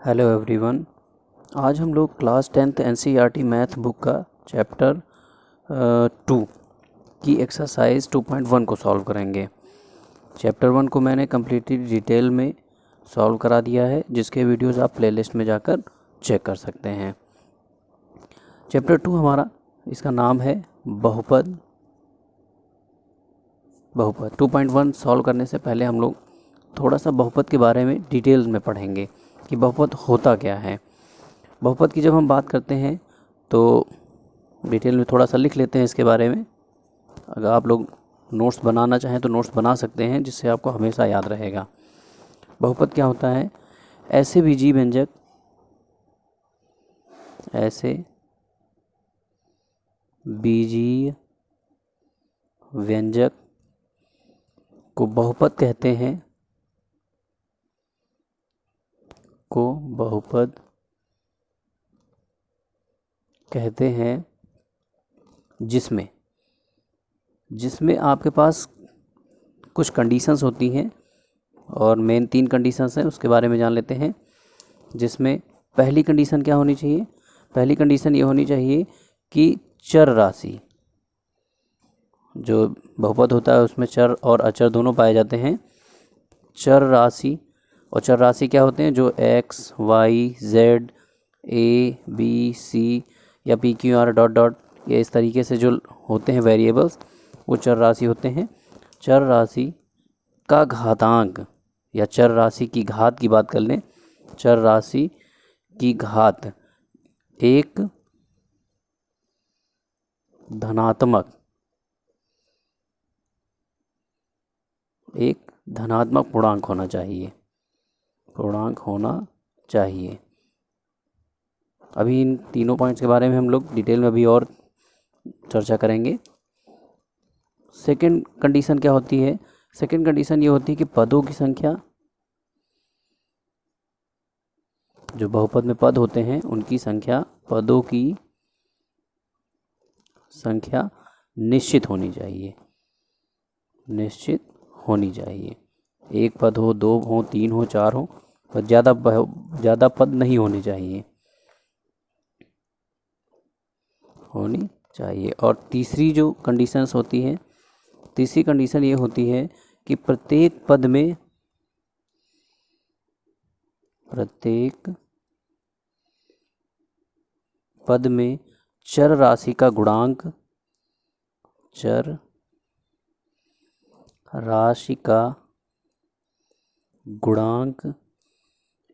Hello everyone. आज हम लोग class 10th NCERT math book का चैप्टर 2 की एक्सरसाइज 2.1 को सॉल्व करेंगे। चैप्टर 1 को मैंने कम्प्लीटली डिटेल में सॉल्व करा दिया है, जिसके वीडियोस आप प्लेलिस्ट में जाकर चेक कर सकते हैं। चैप्टर 2 हमारा, इसका नाम है बहुपद। 2.1 सॉल्व करने से पहले हम लोग थोड़ा सा बहुपद के बारे में डिटेल्स में पढ़ेंगे कि बहुपद होता क्या है। बहुपद की जब हम बात करते हैं तो डिटेल में थोड़ा सा लिख लेते हैं इसके बारे में। अगर आप लोग नोट्स बनाना चाहें तो नोट्स बना सकते हैं, जिससे आपको हमेशा याद रहेगा। बहुपद क्या होता है? ऐसे बीजीय व्यंजक को बहुपद कहते हैं, जिसमें आपके पास कुछ कंडीशंस होती हैं, और मेन 3 कंडीशंस हैं, उसके बारे में जान लेते हैं। जिसमें पहली कंडीशन क्या होनी चाहिए? पहली कंडीशन ये होनी चाहिए कि चर राशि, जो बहुपद होता है उसमें चर और अचर दोनों पाए जाते हैं। चर राशि और चर राशि क्या होते हैं? जो x, y, z, a, b, c या p, q, r dot dot, ये इस तरीके से जो होते हैं वेरिएबल्स, वो चर राशि होते हैं। चर राशि का घातांक या चर राशि की घात की बात कर लें, चर राशि की घात एक धनात्मक पूर्णांक होना चाहिए। अभी इन तीनों पॉइंट्स के बारे में हम लोग डिटेल में अभी और चर्चा करेंगे। सेकंड कंडीशन क्या होती है? सेकंड कंडीशन ये होती है कि पदों की संख्या, जो बहुपद में पद होते हैं उनकी संख्या, पदों की संख्या निश्चित होनी चाहिए। एक पद हो, 2 हो, 3 हो, 4 हो, पर ज़्यादा पद नहीं होने चाहिए। और तीसरी जो कंडीशंस होती हैं, तीसरी कंडीशन ये होती है कि प्रत्येक पद में चर राशि का गुणांक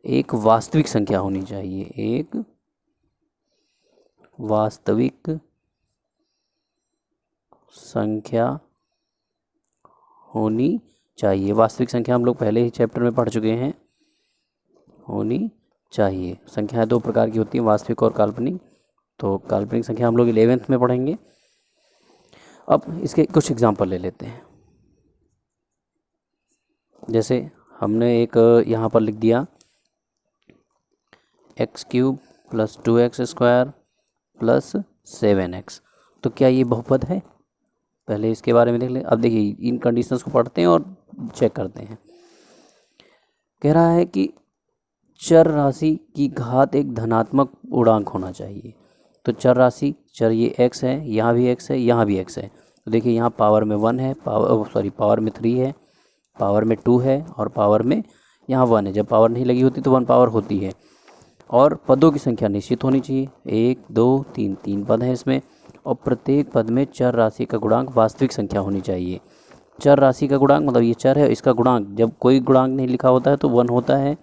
एक वास्तविक संख्या होनी चाहिए। वास्तविक संख्या हम लोग पहले ही चैप्टर में पढ़ चुके हैं, होनी चाहिए। संख्याएं 2 प्रकार की होती हैं, वास्तविक और काल्पनिक। तो काल्पनिक संख्या हम लोग 11th में पढ़ेंगे। अब इसके कुछ एग्जाम्पल ले लेते हैं। जैसे हमने एक यहाँ पर लिख दिया x³ + 2x² + 7x। तो क्या ये बहुपद है? पहले इसके बारे में देख लें। अब देखिए, इन कंडीशंस को पढ़ते हैं और चेक करते हैं। कह रहा है कि चर राशि की घात एक धनात्मक पूर्णांक होना चाहिए। तो चर ये x है, यहाँ भी x है, यहाँ भी x है। तो देखिए, यहाँ पावर में 1 है, पावर में 3 है, पावर में 2 है, और पावर में यहाँ 1 है। जब पावर नहीं लगी होती तो 1 पावर होती है। और पदों की संख्या निश्चित होनी चाहिए। 1, 2, 3 पद हैं इसमें, और प्रत्येक पद में चर राशि का गुणांक वास्तविक संख्या होनी चाहिए। चर राशि का गुणांक मतलब ये चर है, इसका गुणांक, जब कोई गुणांक नहीं लिखा होता है तो 1 होता है।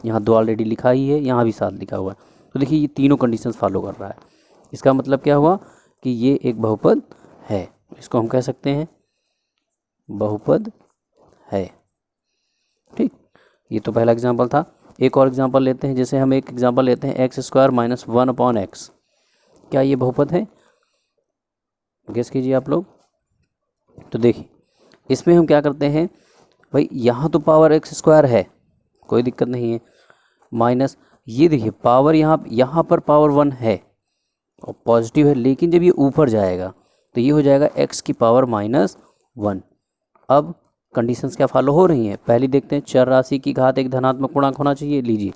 यहाँ 2 ऑलरेडी लिखा ही है, यहाँ भी 7 लिखा हुआ है। तो देखिए, ये तीनों कंडीशंस फॉलो कर रहा है। इसका मतलब क्या हुआ कि ये एक बहुपद है। इसको हम कह सकते हैं बहुपद है। ठीक, ये तो पहला एग्जाम्पल था। एक और एग्जाम्पल लेते हैं। जैसे हम एक एग्जाम्पल लेते हैं x² - 1/x। क्या ये बहुपद है? गेस कीजिए आप लोग। तो देखिए, इसमें हम क्या करते हैं भाई, यहाँ तो पावर x² है, कोई दिक्कत नहीं है, माइनस ये देखिए पावर यहाँ पर पावर 1 है और पॉजिटिव है, लेकिन जब ये ऊपर जाएगा तो ये हो जाएगा x⁻⁻1। अब कंडीशंस क्या फॉलो हो रही हैं? पहली देखते हैं, चर राशि की घात एक धनात्मक पूर्णांक होना चाहिए। लीजिए,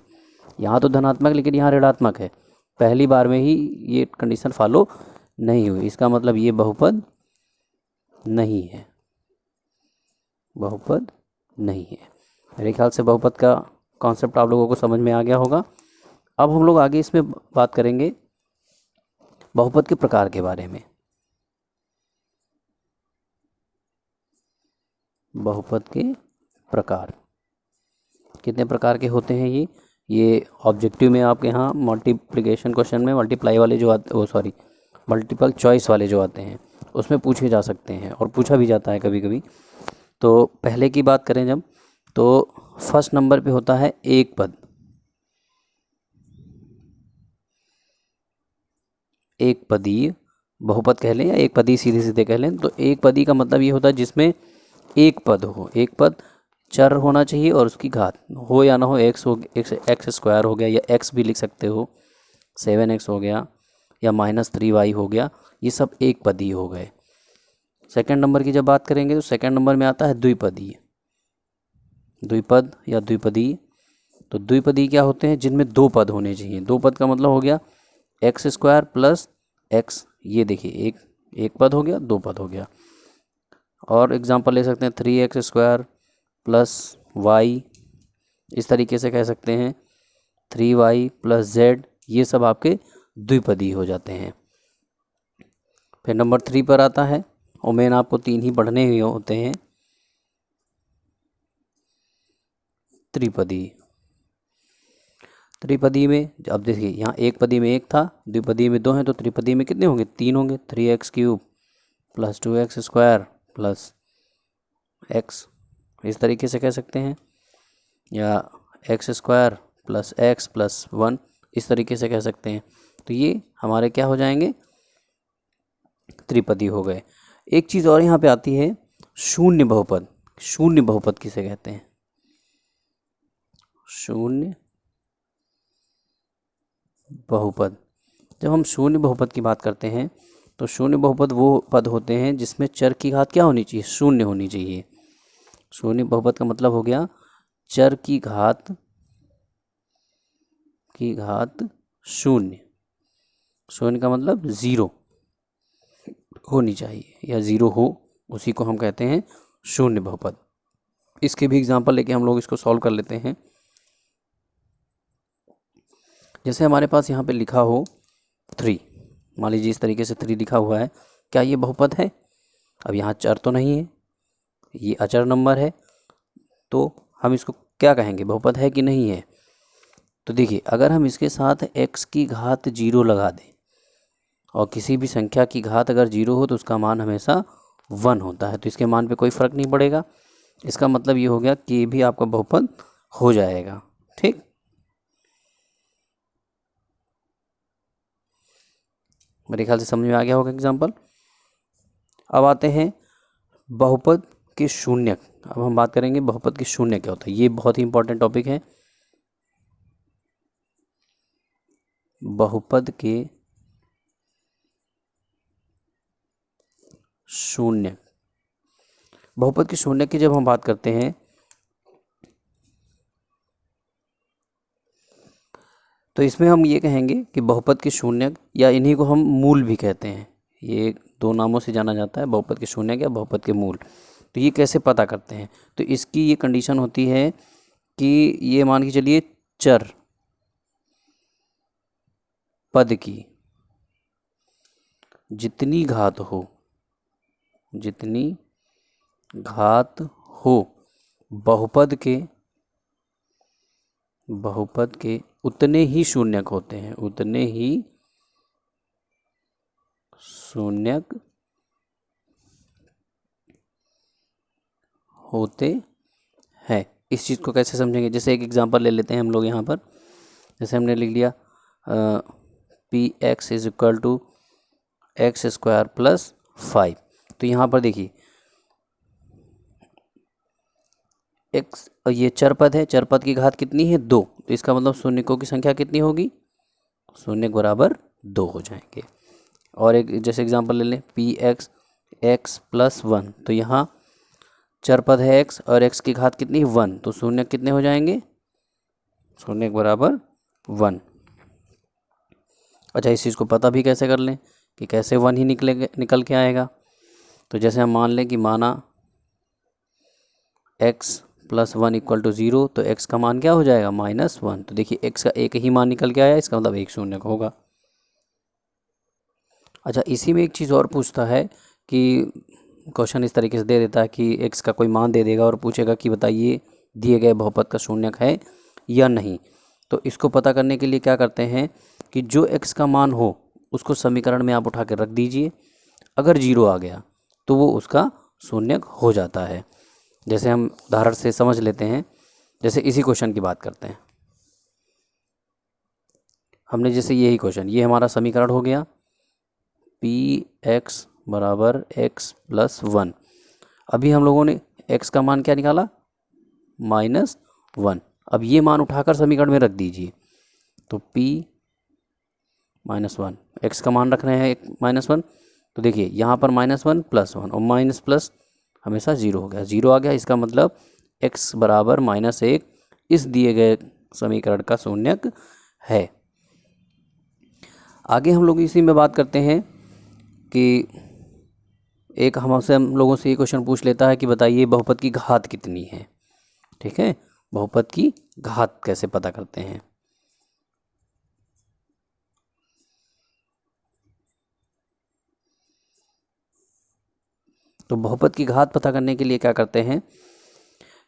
यहाँ तो धनात्मक लेकिन यहाँ ऋणात्मक है, पहली बार में ही ये कंडीशन फॉलो नहीं हुई, इसका मतलब ये बहुपद नहीं है, बहुपद नहीं है। मेरे ख्याल से बहुपद का कॉन्सेप्ट आप लोगों को समझ में आ गया होगा। अब हम लोग आगे इसमें बात करेंगे बहुपद के प्रकार के बारे में। बहुपद के प्रकार कितने प्रकार के होते हैं ये ऑब्जेक्टिव में आपके यहाँ मल्टीप्लिकेशन क्वेश्चन में मल्टीप्लाई वाले जो आते मल्टीपल चॉइस वाले जो आते हैं उसमें पूछे जा सकते हैं और पूछा भी जाता है कभी कभी। तो पहले की बात करें जब, तो फर्स्ट नंबर पे होता है एक पद। एक पदी बहुपद कह लें या एक पदी सीधे सीधे कह लें, तो एक पदी का मतलब ये होता है जिसमें एक पद हो, एक पद चर होना चाहिए और उसकी घात हो या ना हो, एक्स स्क्वायर हो गया या एक्स भी लिख सकते हो, 7x हो गया या -3y हो गया, ये सब एक पदी हो गए। सेकंड नंबर की जब बात करेंगे तो सेकंड नंबर में आता है द्विपदी, द्विपद या द्विपदी। तो द्विपदी क्या होते हैं, जिनमें दो पद होने चाहिए। दो पद का मतलब हो गया एक्स स्क्वायर प्लस एक्स, ये देखिए एक पद हो गया, दो पद हो गया। और एग्जांपल ले सकते हैं 3x स्क्वायर प्लस वाई, इस तरीके से कह सकते हैं 3y प्लस जेड, ये सब आपके द्विपदी हो जाते हैं। फिर नंबर 3 पर आता है, और मेन आपको 3 ही पढ़ने ही होते हैं, त्रिपदी। त्रिपदी में अब देखिए यहाँ एक पदी में एक था, द्विपदी में 2 हैं, तो त्रिपदी में कितने होंगे, 3 होंगे। 3x³ plus 2x square plus x, इस तरीके से कह सकते हैं, या x square plus x plus 1, इस तरीके से कह सकते हैं। तो ये हमारे क्या हो जाएंगे, त्रिपदी हो गए। एक चीज़ और यहाँ पे आती है, शून्य बहुपद। शून्य बहुपद किसे कहते हैं, शून्य बहुपद। जब हम शून्य बहुपद की बात करते हैं तो शून्य बहुपद वो पद होते हैं जिसमें चर की घात क्या होनी चाहिए, शून्य होनी चाहिए। शून्य बहुपद का मतलब हो गया चर की घात शून्य। शून्य का मतलब 0 होनी चाहिए या 0 हो, उसी को हम कहते हैं शून्य बहुपद। इसके भी एग्जांपल लेके हम लोग इसको सॉल्व कर लेते हैं। जैसे हमारे पास यहाँ पे लिखा हो 3, मान लीजिए इस तरीके से 3 लिखा हुआ है, क्या ये बहुपद है? अब यहाँ चर तो नहीं है, ये अचर नंबर है, तो हम इसको क्या कहेंगे, बहुपद है कि नहीं है? तो देखिए अगर हम इसके साथ x की घात 0 लगा दें, और किसी भी संख्या की घात अगर 0 हो तो उसका मान हमेशा 1 होता है, तो इसके मान पे कोई फ़र्क नहीं पड़ेगा। इसका मतलब ये हो गया कि ये भी आपका बहुपद हो जाएगा। ठीक, मेरे ख्याल से समझ में आ गया होगा एग्जाम्पल। अब आते हैं बहुपद के शून्यक। अब हम बात करेंगे बहुपद के शून्य क्या होता है, ये बहुत ही इंपॉर्टेंट टॉपिक है। बहुपद के शून्य, बहुपद के शून्य की जब हम बात करते हैं तो इसमें हम ये कहेंगे कि बहुपद के शून्यक, या इन्हीं को हम मूल भी कहते हैं, ये 2 नामों से जाना जाता है, बहुपद के शून्यक या बहुपद के मूल। तो ये कैसे पता करते हैं, तो इसकी ये कंडीशन होती है कि ये मान के चलिए चर पद की जितनी घात हो बहुपद के उतने ही शून्यक होते हैं, उतने ही शून्यक होते हैं। इस चीज़ को कैसे समझेंगे, जैसे एक एग्जांपल ले लेते हैं हम लोग यहाँ पर। जैसे हमने लिख लिया px = x² + 5, तो यहाँ पर देखिए x, ये चरपद है, चरपद की घात कितनी है, 2, तो इसका मतलब शून्यकों की संख्या कितनी होगी, शून्य बराबर 2 हो जाएंगे। और एक जैसे एग्जांपल ले लें px x + 1, तो यहाँ चरपद है x और x की घात कितनी है, 1, तो शून्य कितने हो जाएंगे, शून्य बराबर 1। अच्छा, इस चीज़ को पता भी कैसे कर लें कि कैसे 1 ही निकल के आएगा। तो जैसे हम मान लें कि माना x + 1 = 0, तो x का मान क्या हो जाएगा -1। तो देखिए x का एक ही मान निकल के आया, इसका मतलब एक शून्य होगा। अच्छा, इसी में एक चीज़ और पूछता है कि क्वेश्चन इस तरीके से दे देता है कि x का कोई मान दे देगा और पूछेगा कि बताइए दिए गए बहुपद का शून्यक है या नहीं। तो इसको पता करने के लिए क्या करते हैं कि जो x का मान हो उसको समीकरण में आप उठा के रख दीजिए। अगर 0 आ गया तो वो उसका शून्यक हो जाता है। जैसे हम उदाहरण से समझ लेते हैं, जैसे इसी क्वेश्चन की बात करते हैं। हमने जैसे यही क्वेश्चन, ये हमारा समीकरण हो गया px = x + 1। अभी हम लोगों ने x का मान क्या निकाला -1। अब ये मान उठाकर समीकरण में रख दीजिए। तो p -1, x का मान रख रहे हैं -1। तो देखिए यहाँ पर -1 + 1 और माइनस प्लस हमेशा 0 हो गया, 0 आ गया। इसका मतलब x = -1 इस दिए गए समीकरण का शून्यक है। आगे हम लोग इसी में बात करते हैं कि एक हम लोगों से ये क्वेश्चन पूछ लेता है कि बताइए बहुपद की घात कितनी है। ठीक है, बहुपद की घात कैसे पता करते हैं। तो बहुपद की घात पता करने के लिए क्या करते हैं,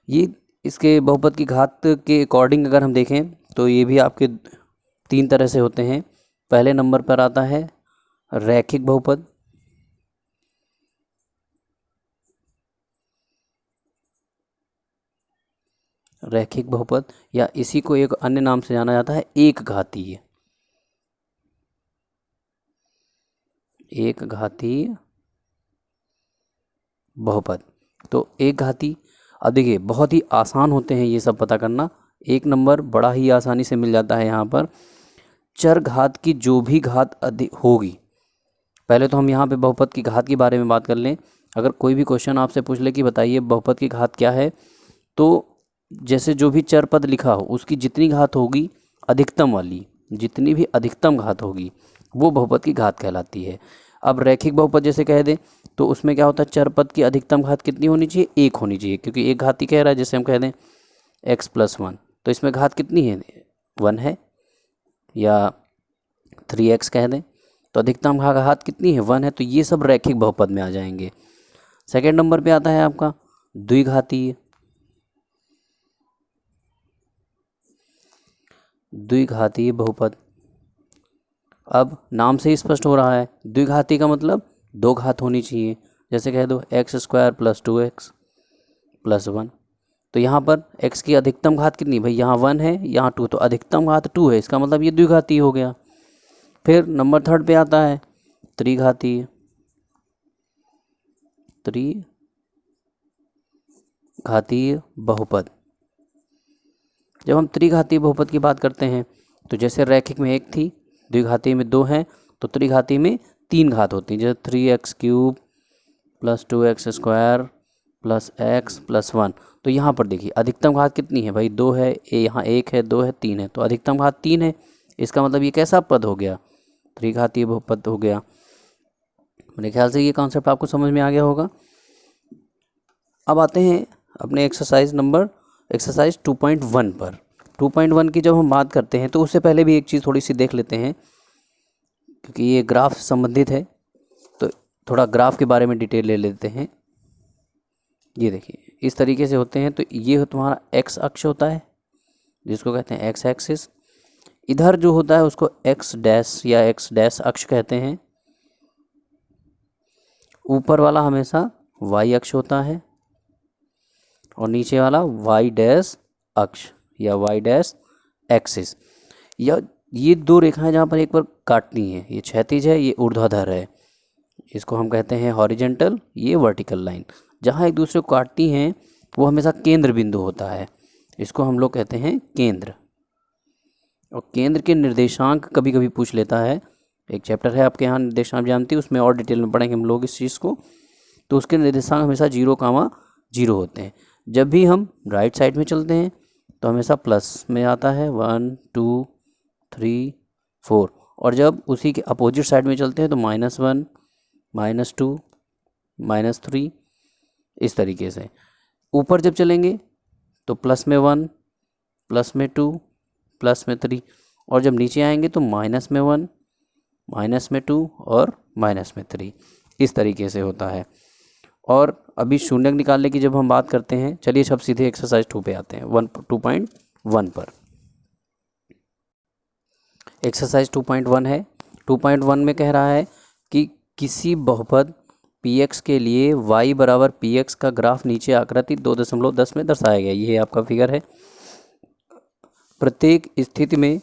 ये इसके बहुपद की घात के अकॉर्डिंग अगर हम देखें तो ये भी आपके 3 तरह से होते हैं। पहले नंबर पर आता है रैखिक बहुपद, रैखिक बहुपद, या इसी को एक अन्य नाम से जाना जाता है एक घातीय, एक घातीय बहुपद। तो एक घाती, अब देखिए बहुत ही आसान होते हैं ये सब पता करना। एक नंबर बड़ा ही आसानी से मिल जाता है। यहाँ पर चर घात की जो भी घात अधिक होगी, पहले तो हम यहाँ पे बहुपद की घात के बारे में बात कर लें। अगर कोई भी क्वेश्चन आपसे पूछ ले कि बताइए बहुपद की घात क्या है, तो जैसे जो भी चर पद लिखा हो उसकी जितनी घात होगी अधिकतम वाली, जितनी भी अधिकतम घात होगी वो बहुपद की घात कहलाती है। अब रैखिक बहुपद जैसे कह दें तो उसमें क्या होता है, चर पद की अधिकतम घात कितनी होनी चाहिए, 1 होनी चाहिए, क्योंकि एक घाती कह रहा है। जैसे हम कह दें x + 1, तो इसमें घात कितनी है, 1 है। या 3x कह दें तो अधिकतम घात कितनी है, 1 है। तो ये सब रैखिक बहुपद में आ जाएंगे। सेकेंड नंबर पे आता है आपका द्विघातीय, द्विघातीय बहुपद। अब नाम से ही स्पष्ट हो रहा है, द्विघाती का मतलब 2 घात होनी चाहिए। जैसे कह दो x² + 2x + 1। तो यहाँ पर x की अधिकतम घात कितनी, भाई यहाँ 1 है, यहाँ 2, तो अधिकतम घात 2 है। इसका मतलब ये द्विघाती हो गया। फिर नंबर 3 पे आता है त्रिघातीय, त्रिघातीय बहुपद। जब हम त्रिघातीय बहुपद की बात करते हैं तो जैसे रैखिक में 1 थी, द्विघाती में 2 हैं, तो त्रिघाती में 3 घात होती हैं। जैसे 3x³ + 2x² + x + 1। तो यहाँ पर देखिए अधिकतम घात कितनी है, भाई 2 है, यहाँ 1 है, 2 है, 3 है, तो अधिकतम घात 3 है। इसका मतलब ये कैसा पद हो गया, त्रिघातीय बहुपद हो गया। मेरे ख्याल से ये कॉन्सेप्ट आपको समझ में आ गया होगा। अब आते हैं अपने एक्सरसाइज 2.1 पर। 2.1 की जब हम बात करते हैं तो उससे पहले भी एक चीज़ थोड़ी सी देख लेते हैं, क्योंकि ये ग्राफ से संबंधित है, तो थोड़ा ग्राफ के बारे में डिटेल ले लेते हैं। ये देखिए इस तरीके से होते हैं। तो ये तुम्हारा x अक्ष होता है जिसको कहते हैं x एक्सिस। इधर जो होता है उसको x' या x' अक्ष कहते हैं। ऊपर वाला हमेशा y अक्ष होता है और नीचे वाला y' अक्ष या y' एक्सिस। या ये 2 रेखाएं जहाँ पर एक बार काटती हैं, ये क्षैतिज है, ये ऊर्ध्वाधर है, इसको हम कहते हैं हॉरिजेंटल, ये वर्टिकल लाइन। जहाँ एक दूसरे को काटती हैं वो हमेशा केंद्र बिंदु होता है, इसको हम लोग कहते हैं केंद्र। और केंद्र के निर्देशांक कभी कभी पूछ लेता है। एक चैप्टर है आपके यहाँ निर्देशांक जानती, उसमें और डिटेल में पढ़ेंगे हम लोग इस चीज़ को। तो उसके निर्देशांक हमेशा 0,0 होते हैं। जब भी हम राइट साइड में चलते हैं तो हमेशा प्लस में आता है, 1 2 3 4, और जब उसी के अपोजिट साइड में चलते हैं तो -1 -2 -3, इस तरीके से। ऊपर जब चलेंगे तो प्लस में 1 प्लस में 2 प्लस में 3, और जब नीचे आएंगे तो माइनस में 1 माइनस में 2 और माइनस में 3, इस तरीके से होता है। और अभी शून्यक निकालने की जब हम बात करते हैं, चलिए अब सीधे एक्सरसाइज 2 पे आते हैं, 2.1 पर। एक्सरसाइज 2.1 है। 2.1 में कह रहा है कि किसी बहुपद px के लिए y बराबर px का ग्राफ नीचे आकृति 2.10 में दर्शाया गया। ये आपका फिगर है। प्रत्येक स्थिति में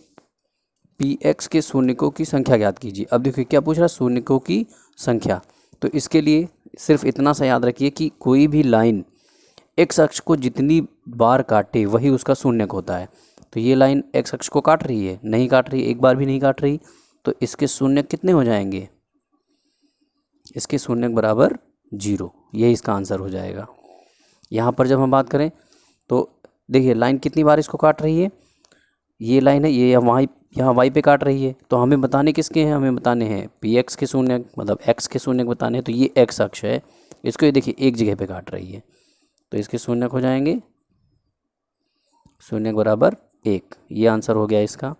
px के शून्यकों की संख्या ज्ञात कीजिए। अब देखिए क्या पूछ रहा है, शून्यकों की संख्या। तो इसके लिए सिर्फ इतना सा याद रखिए कि कोई भी लाइन x अक्ष को जितनी बार काटे वही उसका शून्यक होता है। तो ये लाइन x अक्ष को काट रही है, नहीं काट रही, एक बार भी नहीं काट रही, तो इसके शून्यक कितने हो जाएंगे, इसके शून्यक बराबर 0। ये इसका आंसर हो जाएगा। यहाँ पर जब हम बात करें तो देखिए लाइन कितनी बार इसको काट रही है, ये लाइन है, ये यहाँ y पे काट रही है। तो हमें बताने किसके हैं, हमें बताने हैं px के शून्यक, मतलब x के शून्यक बताने हैं। तो ये x अक्ष है, इसको ये देखिए एक जगह पे काट रही है, तो इसके शून्यक हो जाएंगे शून्यक बराबर 1। ये आंसर हो गया इसका।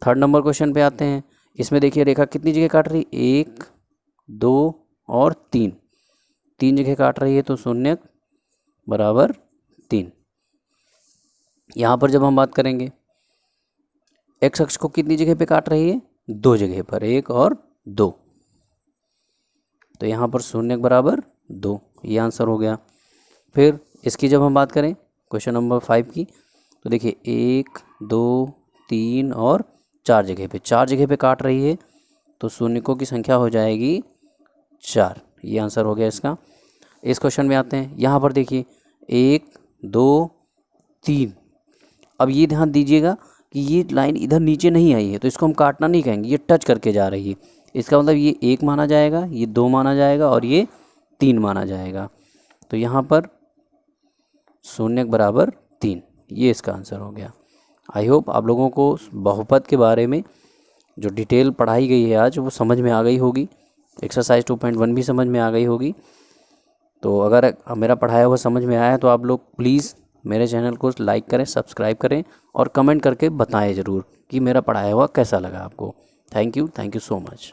3rd नंबर क्वेश्चन पे आते हैं। इसमें देखिए रेखा कितनी जगह काट रही है, 1 2 और 3 जगह काट रही है, तो शून्यक बराबर 3। यहाँ पर जब हम बात करेंगे x अक्ष को कितनी जगह पे काट रही है, 2 जगह पर, 1 और 2, तो यहाँ पर शून्यक बराबर 2। ये आंसर हो गया। फिर इसकी जब हम बात करें क्वेश्चन नंबर 5 की, तो देखिए 1 2 3 और 4 जगह पे काट रही है, तो शून्यकों की संख्या हो जाएगी 4। ये आंसर हो गया इसका। इस क्वेश्चन में आते हैं। यहाँ पर देखिए 1 2 3। अब ये ध्यान दीजिएगा कि ये लाइन इधर नीचे नहीं आई है, तो इसको हम काटना नहीं कहेंगे, ये टच करके जा रही है। इसका मतलब ये 1 माना जाएगा, ये 2 माना जाएगा और ये 3 माना जाएगा। तो यहाँ पर शून्यक बराबर 3। ये इसका आंसर हो गया। आई होप आप लोगों को बहुपद के बारे में जो डिटेल पढ़ाई गई है आज वो समझ में आ गई होगी। एक्सरसाइज 2.1 भी समझ में आ गई होगी। तो अगर मेरा पढ़ाया हुआ समझ में आया तो आप लोग प्लीज़ मेरे चैनल को लाइक करें, सब्सक्राइब करें और कमेंट करके बताएं ज़रूर कि मेरा पढ़ाया हुआ कैसा लगा आपको। Thank you so much.